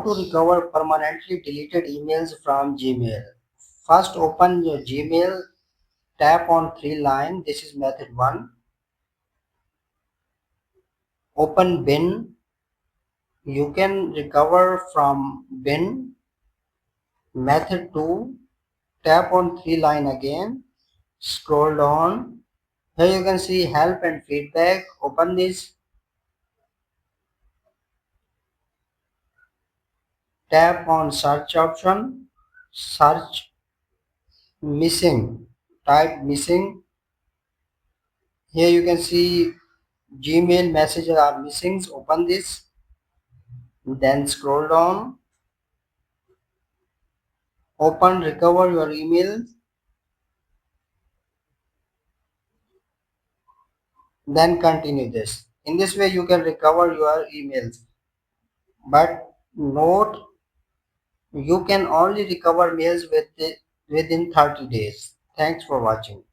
to recover permanently deleted emails from Gmail? First, open your Gmail, tap on three line. This is method 1. Open bin. You can recover from bin. Method 2. Tap on three line again. Scroll down. Here you can see help and feedback. Open this. Tap on search option. Search missing. Type missing. Here you can see Gmail messages are missing. Open this. Then scroll down. Open recover your email. Then continue this. In this way you can recover your emails. But note, you can only recover mails within 30 days. Thanks for watching.